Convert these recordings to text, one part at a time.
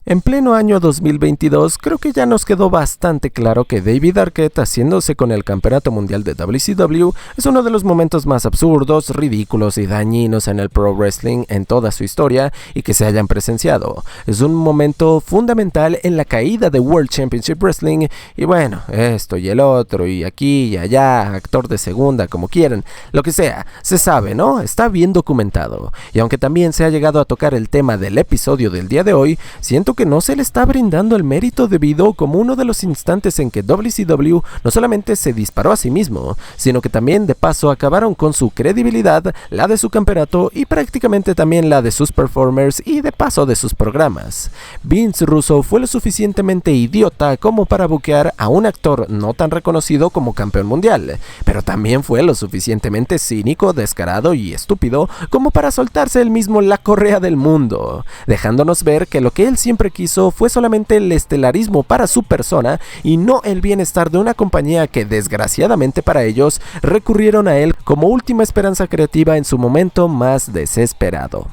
En pleno año 2022, creo que ya nos quedó bastante claro que David Arquette haciéndose con el campeonato mundial de WCW es uno de los momentos más absurdos, ridículos y dañinos en el pro wrestling en toda su historia y que se hayan presenciado. Es un momento fundamental en la caída de World Championship Wrestling y bueno, esto y el otro y aquí y allá, actor de segunda, como quieran, lo que sea, se sabe, ¿no? Está bien documentado. Y aunque también se ha llegado a tocar el tema del episodio del día de hoy, siento que no se le está brindando el mérito debido como uno de los instantes en que WCW no solamente se disparó a sí mismo, sino que también de paso acabaron con su credibilidad, la de su campeonato y prácticamente también la de sus performers y de paso de sus programas. Vince Russo fue lo suficientemente idiota como para buquear a un actor no tan reconocido como campeón mundial, pero también fue lo suficientemente cínico, descarado y estúpido como para soltarse él mismo la correa del mundo, dejándonos ver que lo que él siempre quiso fue solamente el estelarismo para su persona y no el bienestar de una compañía que desgraciadamente para ellos recurrieron a él como última esperanza creativa en su momento más desesperado.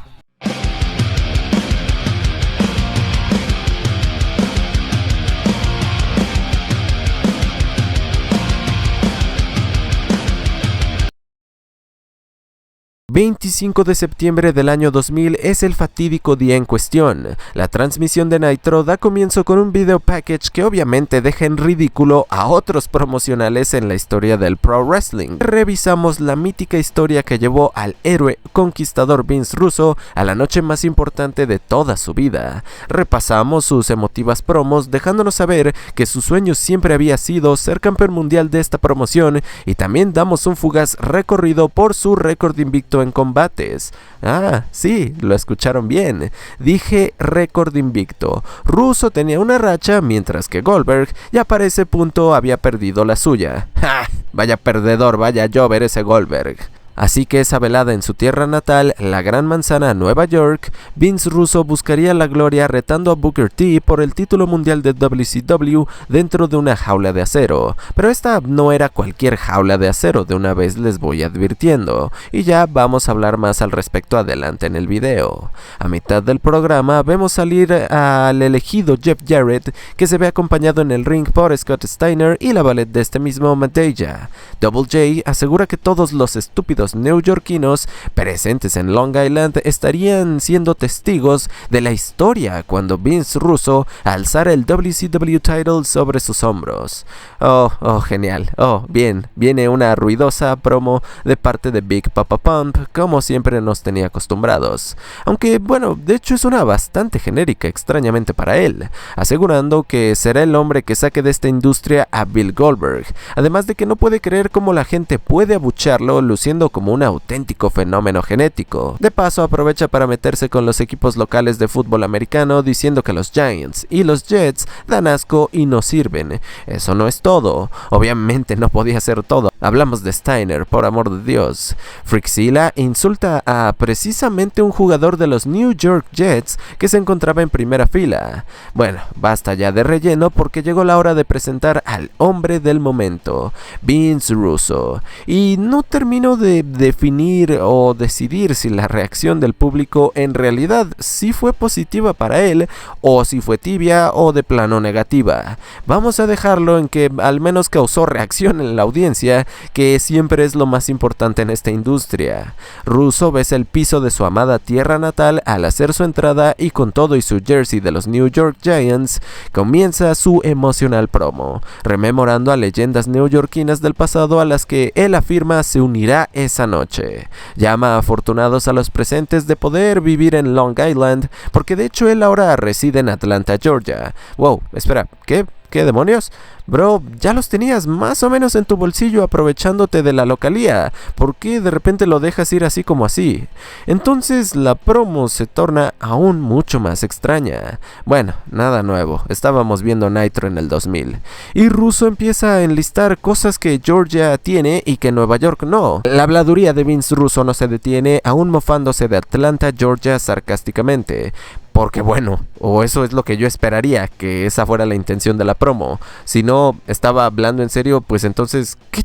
...25 de septiembre del año 2000 es el fatídico día en cuestión. La transmisión de Nitro da comienzo con un video package que obviamente deja en ridículo a otros promocionales en la historia del pro wrestling. Revisamos la mítica historia que llevó al héroe conquistador Vince Russo a la noche más importante de toda su vida. Repasamos sus emotivas promos dejándonos saber que su sueño siempre había sido ser campeón mundial de esta promoción y también damos un fugaz recorrido por su récord invicto en combates. Ah, sí, lo escucharon bien. Dije récord invicto. Russo tenía una racha mientras que Goldberg ya para ese punto había perdido la suya. ¡Ja! Vaya perdedor, vaya Jover ese Goldberg. Así que esa velada en su tierra natal, la Gran Manzana, Nueva York, Vince Russo buscaría la gloria retando a Booker T por el título mundial de WCW dentro de una jaula de acero. Pero esta no era cualquier jaula de acero, de una vez les voy advirtiendo, y ya vamos a hablar más al respecto adelante en el video. A mitad del programa vemos salir al elegido Jeff Jarrett, que se ve acompañado en el ring por Scott Steiner y la valet de este mismo Madeja. Double J asegura que todos los estúpidos neoyorquinos presentes en Long Island estarían siendo testigos de la historia cuando Vince Russo alzara el WCW title sobre sus hombros. Oh, genial. Oh, bien, viene una ruidosa promo de parte de Big Papa Pump, como siempre nos tenía acostumbrados. Aunque, bueno, de hecho es una bastante genérica, extrañamente para él, asegurando que será el hombre que saque de esta industria a Bill Goldberg, además de que no puede creer cómo la gente puede abuchearlo luciendo como un auténtico fenómeno genético. De paso aprovecha para meterse con los equipos locales de fútbol americano diciendo que los Giants y los Jets dan asco y no sirven. Eso no es todo, obviamente no podía ser todo. Hablamos de Steiner, por amor de Dios. Freakzilla insulta a precisamente un jugador de los New York Jets que se encontraba en primera fila. Bueno, basta ya de relleno porque llegó la hora de presentar al hombre del momento, Vince Russo. Y no termino de definir o decidir si la reacción del público en realidad sí fue positiva para él o si fue tibia o de plano negativa. Vamos a dejarlo en que al menos causó reacción en la audiencia, que siempre es lo más importante en esta industria. Russo besa el piso de su amada tierra natal al hacer su entrada y con todo y su jersey de los New York Giants comienza su emocional promo, rememorando a leyendas neoyorquinas del pasado a las que él afirma se unirá esa noche. Llama afortunados a los presentes de poder vivir en Long Island, porque de hecho él ahora reside en Atlanta, Georgia. Wow, espera, ¿qué? ¿Qué demonios? Bro, ya los tenías más o menos en tu bolsillo aprovechándote de la localía. ¿Por qué de repente lo dejas ir así como así? Entonces la promo se torna aún mucho más extraña. Bueno, nada nuevo, estábamos viendo Nitro en el 2000. Y Russo empieza a enlistar cosas que Georgia tiene y que Nueva York no. La habladuría de Vince Russo no se detiene, aún mofándose de Atlanta, Georgia sarcásticamente. Porque bueno, o eso es lo que yo esperaría, que esa fuera la intención de la promo. Si no estaba hablando en serio, pues entonces, ¿qué?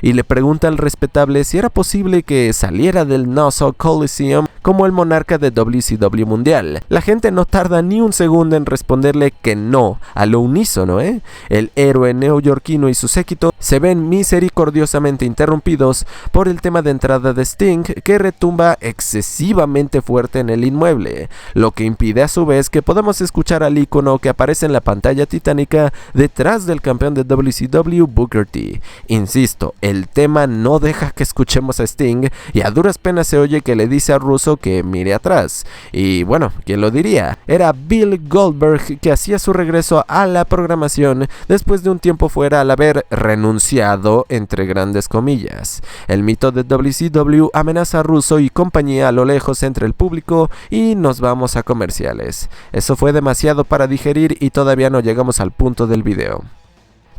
Y le pregunta al respetable si era posible que saliera del Nassau Coliseum como el monarca de WCW mundial. La gente no tarda ni un segundo en responderle que no, a lo unísono, El héroe neoyorquino y su séquito se ven misericordiosamente interrumpidos por el tema de entrada de Sting, que retumba excesivamente fuerte en el inmueble, lo que impide a su vez que podamos escuchar al ícono que aparece en la pantalla titánica detrás del campeón de WCW, Booker T. Insisto, el tema no deja que escuchemos a Sting y a duras penas se oye que le dice a Russo que mire atrás. Y bueno, ¿quién lo diría? Era Bill Goldberg, que hacía su regreso a la programación después de un tiempo fuera al haber renunciado, entre grandes comillas. El mito de WCW amenaza a Russo y compañía a lo lejos entre el público y nos vamos a comerciales. Eso fue demasiado para digerir y todavía no llegamos al punto del video.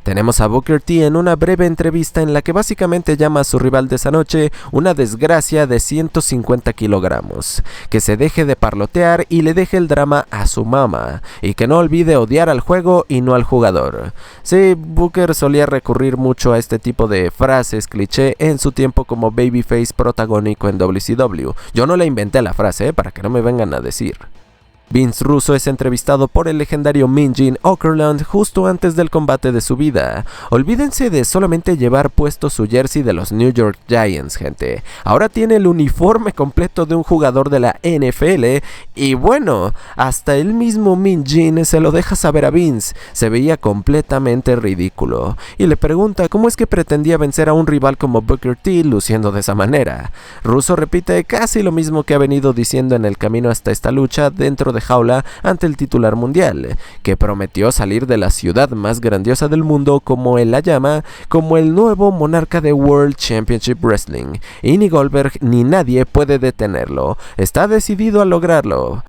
Tenemos a Booker T en una breve entrevista en la que básicamente llama a su rival de esa noche una desgracia de 150 kilogramos, que se deje de parlotear y le deje el drama a su mamá, y que no olvide odiar al juego y no al jugador. Sí, Booker solía recurrir mucho a este tipo de frases cliché en su tiempo como babyface protagónico en WCW. Yo no le inventé la frase, para que no me vengan a decir. Vince Russo es entrevistado por el legendario Mean Gene Okerlund justo antes del combate de su vida. Olvídense de solamente llevar puesto su jersey de los New York Giants, gente. Ahora tiene el uniforme completo de un jugador de la NFL y bueno, hasta el mismo Mean Gene se lo deja saber a Vince. Se veía completamente ridículo y le pregunta cómo es que pretendía vencer a un rival como Booker T luciendo de esa manera. Russo repite casi lo mismo que ha venido diciendo en el camino hasta esta lucha dentro de jaula ante el titular mundial, que prometió salir de la ciudad más grandiosa del mundo, como él la llama, como el nuevo monarca de World Championship Wrestling, y ni Goldberg ni nadie puede detenerlo. Está decidido a lograrlo.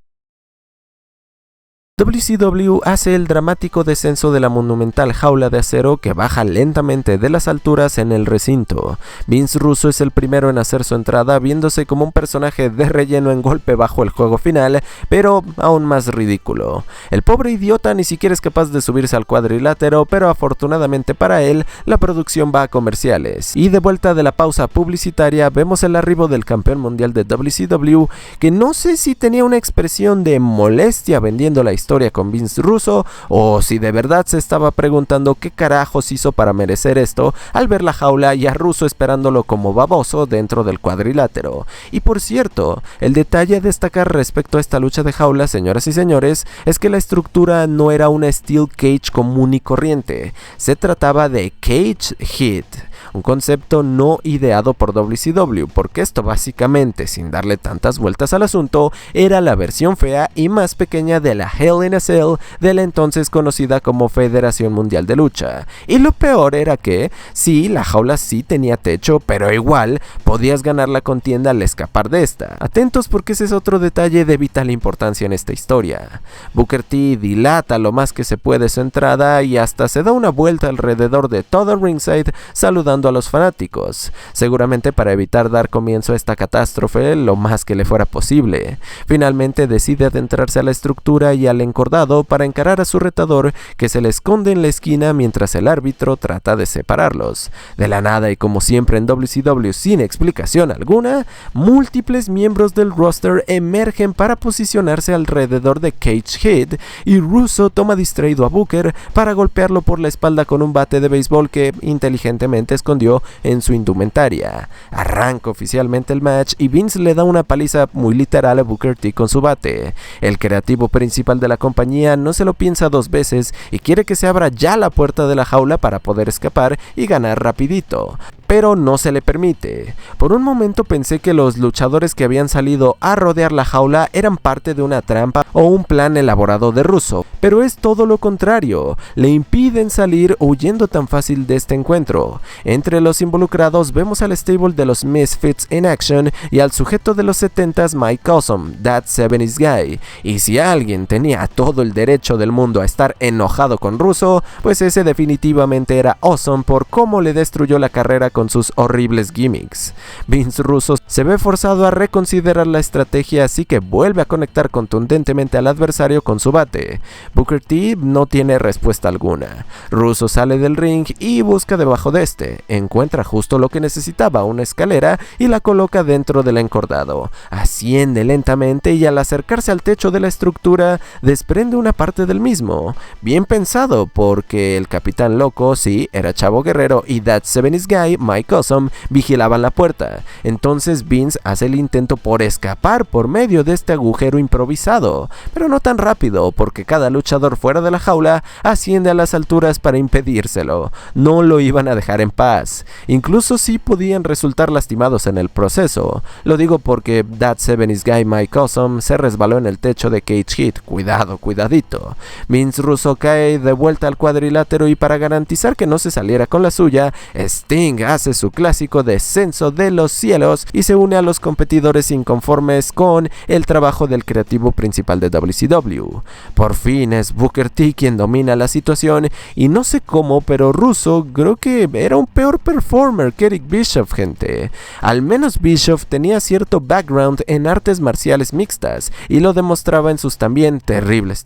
WCW hace el dramático descenso de la monumental jaula de acero que baja lentamente de las alturas en el recinto. Vince Russo es el primero en hacer su entrada, viéndose como un personaje de relleno en golpe bajo el juego final, pero aún más ridículo. El pobre idiota ni siquiera es capaz de subirse al cuadrilátero, pero afortunadamente para él, la producción va a comerciales. Y de vuelta de la pausa publicitaria, vemos el arribo del campeón mundial de WCW, que no sé si tenía una expresión de molestia vendiendo la historia con Vince Russo o si de verdad se estaba preguntando qué carajos hizo para merecer esto al ver la jaula y a Russo esperándolo como baboso dentro del cuadrilátero. Y por cierto, el detalle a destacar respecto a esta lucha de jaula, señoras y señores, es que la estructura no era una steel cage común y corriente, se trataba de cage hit, un concepto no ideado por WCW, porque esto básicamente, sin darle tantas vueltas al asunto, era la versión fea y más pequeña de la Hell in a Cell de la entonces conocida como Federación Mundial de Lucha. Y lo peor era que, sí, la jaula sí tenía techo, pero igual podías ganar la contienda al escapar de esta. Atentos porque ese es otro detalle de vital importancia en esta historia. Booker T dilata lo más que se puede su entrada y hasta se da una vuelta alrededor de todo ringside saludando a los fanáticos, seguramente para evitar dar comienzo a esta catástrofe lo más que le fuera posible. Finalmente decide adentrarse a la estructura y al encordado para encarar a su retador, que se le esconde en la esquina mientras el árbitro trata de separarlos. De la nada y como siempre en WCW sin explicación alguna, múltiples miembros del roster emergen para posicionarse alrededor de Cage Hit y Russo toma distraído a Booker para golpearlo por la espalda con un bate de béisbol que inteligentemente escondió en su indumentaria. Arranca oficialmente el match y Vince le da una paliza muy literal a Booker T con su bate. El creativo principal de la compañía no se lo piensa dos veces y quiere que se abra ya la puerta de la jaula para poder escapar y ganar rapidito, pero no se le permite. Por un momento pensé que los luchadores que habían salido a rodear la jaula eran parte de una trampa o un plan elaborado de Russo, pero es todo lo contrario, le impiden salir huyendo tan fácil de este encuentro. Entre los involucrados vemos al stable de los Misfits in action y al sujeto de los 70s Mike Awesome, That 70s Guy, y si alguien tenía todo el derecho del mundo a estar enojado con Russo, pues ese definitivamente era Awesome por cómo le destruyó la carrera con sus horribles gimmicks. Vince Russo se ve forzado a reconsiderar la estrategia, así que vuelve a conectar contundentemente al adversario con su bate. Booker T no tiene respuesta alguna. Russo sale del ring y busca debajo de este. hace? Encuentra justo lo que necesitaba, una escalera, y la coloca dentro del encordado. Asciende lentamente y al acercarse al techo de la estructura, desprende una parte del mismo. Bien pensado, porque el Capitán Loco, sí, era Chavo Guerrero, y That 70's Guy, Mike Awesome, vigilaban la puerta. Entonces Vince hace el intento por escapar por medio de este agujero improvisado, pero no tan rápido, porque cada luchador fuera de la jaula asciende a las alturas para impedírselo. No lo iban a dejar en paz. Incluso sí podían resultar lastimados en el proceso. Lo digo porque That 70's Guy Mike Awesome se resbaló en el techo de Cage Hit. Cuidadito. Vince Russo cae de vuelta al cuadrilátero y para garantizar que no se saliera con la suya, Sting hace su clásico descenso de los cielos y se une a los competidores inconformes con el trabajo del creativo principal de WCW. Por fin es Booker T quien domina la situación y no sé cómo, pero Russo creo que era un peor performer que Eric Bischoff, gente. Al menos Bischoff tenía cierto background en artes marciales mixtas y lo demostraba en sus también terribles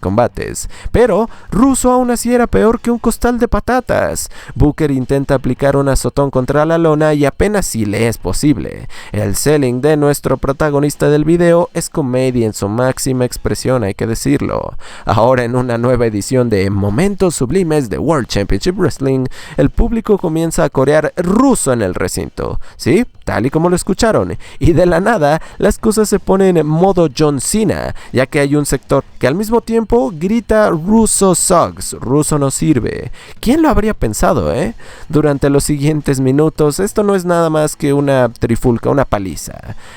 combates. Pero Russo aún así era peor que un costal de patatas. Booker intenta aplicar un azotón contra la lona y apenas si le es posible. El selling de nuestro protagonista del video es comedia en su máxima expresión, hay que decirlo. Ahora en una nueva edición de Momentos Sublimes de World Championship Wrestling, el público comienza a corear Russo en el recinto, ¿sí? Tal y como lo escucharon, y de la nada las cosas se ponen en modo John Cena, ya que hay un sector que al mismo tiempo grita Russo sucks, Russo no sirve. ¿Quién lo habría pensado, Durante los siguientes minutos esto no es nada más que una trifulca, una paliza.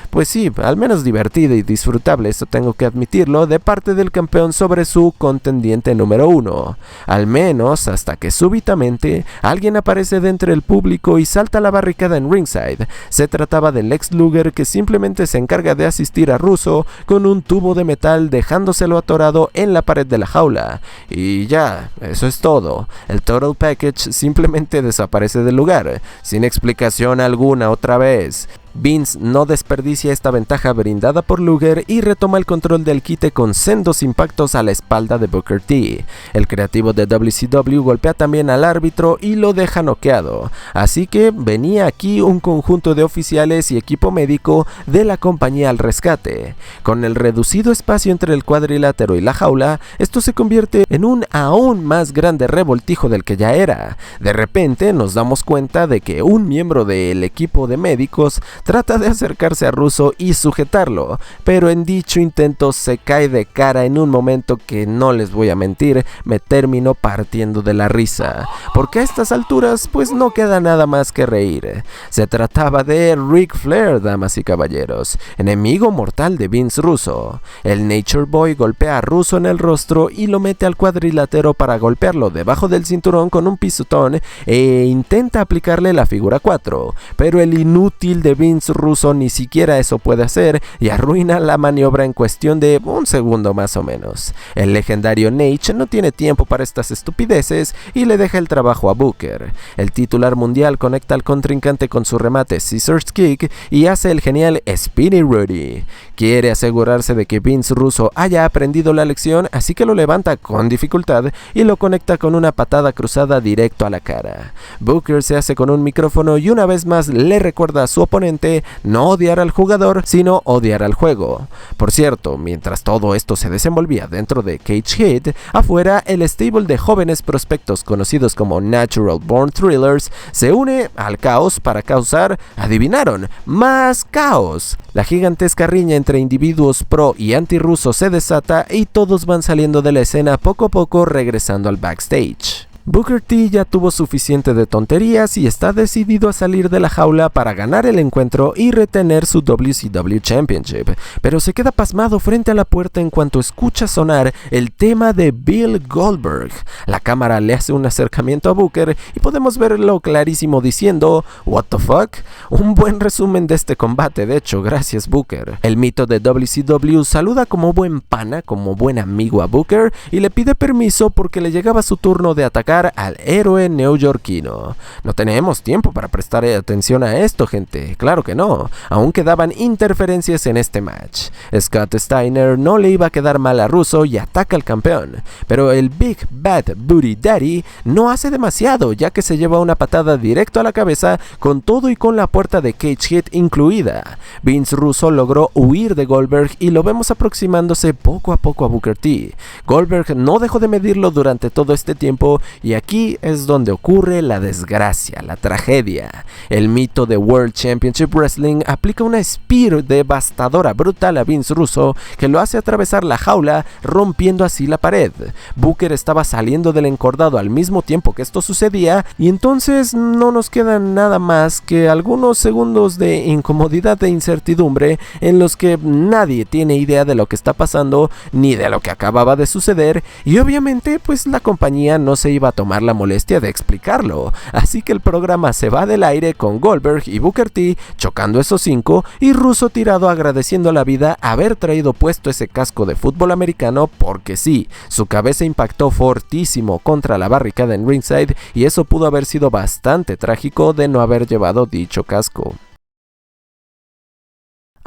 Pues sí, al menos divertida y disfrutable, esto tengo que admitirlo, de parte del campeón sobre su contendiente número 1. Al menos hasta que súbitamente alguien aparece de entre el público y salta a la barricada en ringside. Se trataba de Lex Luger, que simplemente se encarga de asistir a Russo con un tubo de metal dejándoselo atorado en la pared de la jaula. Y ya, eso es todo. El Total Package simplemente desaparece del lugar, sin explicación alguna otra vez. Vince no desperdicia esta ventaja brindada por Luger y retoma el control del quite con sendos impactos a la espalda de Booker T. El creativo de WCW golpea también al árbitro y lo deja noqueado, así que venía aquí un conjunto de oficiales y equipo médico de la compañía al rescate. Con el reducido espacio entre el cuadrilátero y la jaula, esto se convierte en un aún más grande revoltijo del que ya era. De repente nos damos cuenta de que un miembro del equipo de médicos trata de acercarse a Russo y sujetarlo, pero en dicho intento se cae de cara en un momento que, no les voy a mentir, me terminó partiendo de la risa, porque a estas alturas pues no queda nada más que reír. Se trataba de Ric Flair, damas y caballeros, enemigo mortal de Vince Russo. El Nature Boy golpea a Russo en el rostro y lo mete al cuadrilátero para golpearlo debajo del cinturón con un pisotón e intenta aplicarle la figura 4, pero el inútil de Vince Russo ni siquiera eso puede hacer y arruina la maniobra en cuestión de un segundo más o menos. El legendario Nate no tiene tiempo para estas estupideces y le deja el trabajo a Booker. El titular mundial conecta al contrincante con su remate Scissors Kick y hace el genial Speedy Rudy. Quiere asegurarse de que Vince Russo haya aprendido la lección, así que lo levanta con dificultad y lo conecta con una patada cruzada directo a la cara. Booker se hace con un micrófono y una vez más le recuerda a su oponente no odiar al jugador, sino odiar al juego. Por cierto, mientras todo esto se desenvolvía dentro de Cage Hit, afuera el stable de jóvenes prospectos conocidos como Natural Born Thrillers se une al caos para causar, adivinaron, más caos. La gigantesca riña entre individuos pro y anti-ruso se desata y todos van saliendo de la escena poco a poco, regresando al backstage. Booker T ya tuvo suficiente de tonterías y está decidido a salir de la jaula para ganar el encuentro y retener su WCW Championship, pero se queda pasmado frente a la puerta en cuanto escucha sonar el tema de Bill Goldberg. La cámara le hace un acercamiento a Booker y podemos verlo clarísimo diciendo "What the fuck?". Un buen resumen de este combate, de hecho, gracias Booker. El mito de WCW saluda como buen pana, como buen amigo a Booker y le pide permiso porque le llegaba su turno de atacar atacar al héroe neoyorquino. No tenemos tiempo para prestar atención a esto, gente, claro que no. Aún quedaban interferencias en este match. Scott Steiner no le iba a quedar mal a Russo y ataca al campeón, pero el Big Bad Booty Daddy no hace demasiado, ya que se lleva una patada directo a la cabeza con todo y con la puerta de Cage Hit incluida. Vince Russo logró huir de Goldberg y lo vemos aproximándose poco a poco a Booker T. Goldberg no dejó de medirlo durante todo este tiempo y aquí es donde ocurre la desgracia, la tragedia. El mito de World Championship Wrestling aplica una spear devastadora brutal a Vince Russo que lo hace atravesar la jaula, rompiendo así la pared. Booker estaba saliendo del encordado al mismo tiempo que esto sucedía y entonces no nos queda nada más que algunos segundos de incomodidad e incertidumbre en los que nadie tiene idea de lo que está pasando ni de lo que acababa de suceder y obviamente pues la compañía no se iba a tomar la molestia de explicarlo, así que el programa se va del aire con Goldberg y Booker T chocando esos 5 y Russo tirado agradeciendo a la vida haber traído puesto ese casco de fútbol americano porque sí, su cabeza impactó fortísimo contra la barricada en ringside y eso pudo haber sido bastante trágico de no haber llevado dicho casco.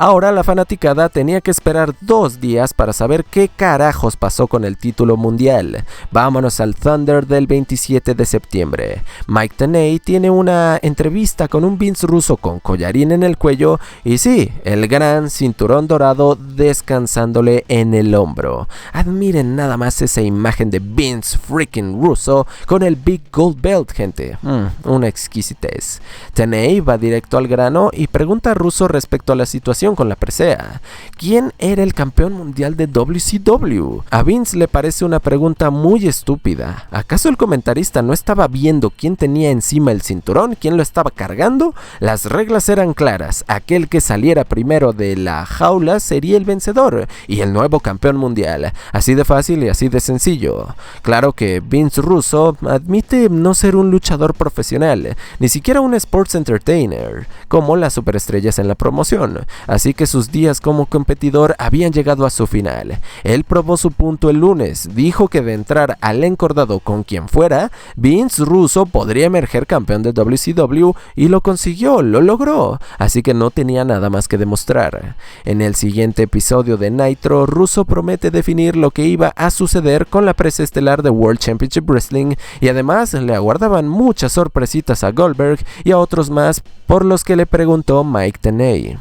Ahora la fanaticada tenía que esperar 2 días para saber qué carajos pasó con el título mundial. Vámonos al Thunder del 27 de septiembre. Mike Tenay tiene una entrevista con un Vince Russo con collarín en el cuello y sí, el gran cinturón dorado descansándole en el hombro. Admiren nada más esa imagen de Vince freaking Russo con el Big Gold Belt, gente. Una exquisitez. Tenay va directo al grano y pregunta a Russo respecto a la situación con la presea. ¿Quién era el campeón mundial de WCW? A Vince le parece una pregunta muy estúpida. ¿Acaso el comentarista no estaba viendo quién tenía encima el cinturón? ¿Quién lo estaba cargando? Las reglas eran claras. Aquel que saliera primero de la jaula sería el vencedor y el nuevo campeón mundial. Así de fácil y así de sencillo. Claro que Vince Russo admite no ser un luchador profesional, ni siquiera un sports entertainer, como las superestrellas en la promoción. Así que sus días como competidor habían llegado a su final. Él probó su punto el lunes, dijo que de entrar al encordado con quien fuera, Vince Russo podría emerger campeón de WCW y lo consiguió, lo logró, así que no tenía nada más que demostrar. En el siguiente episodio de Nitro, Russo promete definir lo que iba a suceder con la presa estelar de World Championship Wrestling y además le aguardaban muchas sorpresitas a Goldberg y a otros más por los que le preguntó Mike Tenay.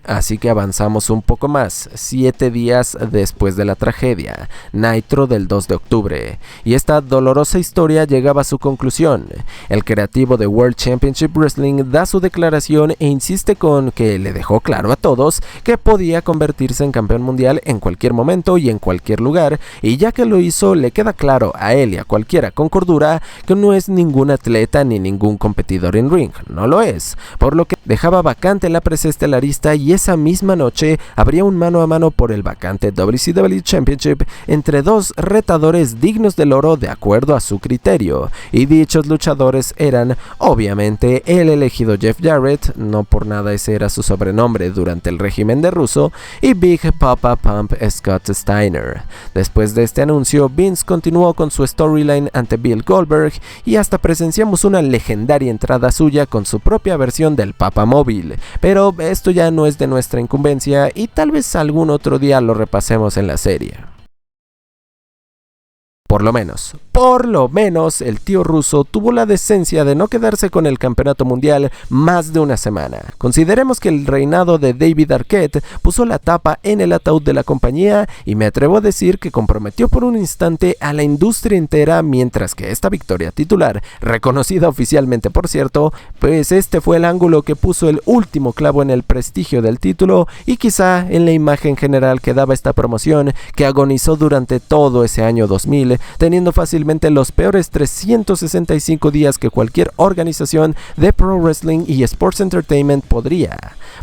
Así que avanzamos un poco más, 7 días después de la tragedia, Nitro del 2 de octubre, y esta dolorosa historia llegaba a su conclusión. El creativo de World Championship Wrestling da su declaración e insiste con que le dejó claro a todos que podía convertirse en campeón mundial en cualquier momento y en cualquier lugar, y ya que lo hizo le queda claro a él y a cualquiera con cordura que no es ningún atleta ni ningún competidor en ring, no lo es, por lo que dejaba vacante la presa estelarista y esa misma noche habría un mano a mano por el vacante WCW Championship entre 2 retadores dignos del oro de acuerdo a su criterio, y dichos luchadores eran obviamente el elegido Jeff Jarrett, no por nada ese era su sobrenombre durante el régimen de Russo, y Big Papa Pump Scott Steiner. Después de este anuncio, Vince continuó con su storyline ante Bill Goldberg y hasta presenciamos una legendaria entrada suya con su propia versión del Papa Móvil, pero esto ya no es de nuestra incumbencia y tal vez algún otro día lo repasemos en la serie. Por lo menos, el tío Russo tuvo la decencia de no quedarse con el campeonato mundial más de una semana. Consideremos que el reinado de David Arquette puso la tapa en el ataúd de la compañía y me atrevo a decir que comprometió por un instante a la industria entera, mientras que esta victoria titular, reconocida oficialmente por cierto, pues este fue el ángulo que puso el último clavo en el prestigio del título y quizá en la imagen general que daba esta promoción que agonizó durante todo ese año 2000, teniendo fácilmente los peores 365 días que cualquier organización de pro wrestling y sports entertainment podría.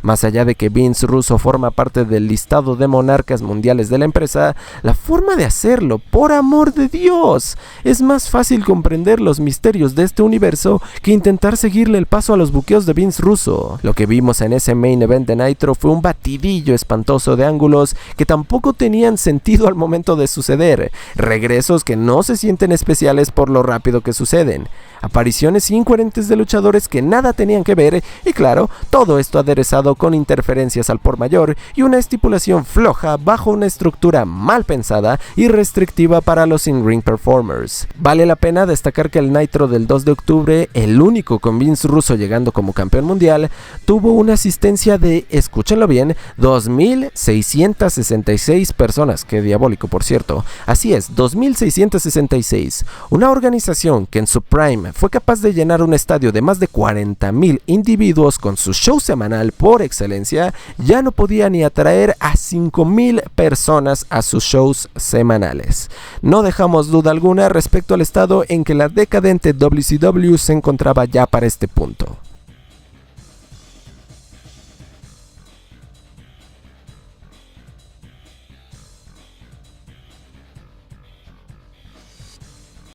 Más allá de que Vince Russo forma parte del listado de monarcas mundiales de la empresa, la forma de hacerlo, por amor de Dios, es más fácil comprender los misterios de este universo que intentar seguirle el paso a los buqueos de Vince Russo. Lo que vimos en ese main event de Nitro fue un batidillo espantoso de ángulos que tampoco tenían sentido al momento de suceder, regresos que no se sienten especiales por lo rápido que suceden, apariciones incoherentes de luchadores que nada tenían que ver y claro, todo esto aderezado con interferencias al por mayor y una estipulación floja bajo una estructura mal pensada y restrictiva para los in-ring performers. Vale la pena destacar que el Nitro del 2 de octubre, el único con Vince Russo llegando como campeón mundial, tuvo una asistencia de, escúchenlo bien, 2.666 personas, que diabólico por cierto, así es, 2.666, una organización que en su prime fue capaz de llenar un estadio de más de 40.000 individuos con su show semanal por excelencia, ya no podía ni atraer a 5.000 personas a sus shows semanales. No dejamos duda alguna respecto al estado en que la decadente WCW se encontraba ya para este punto.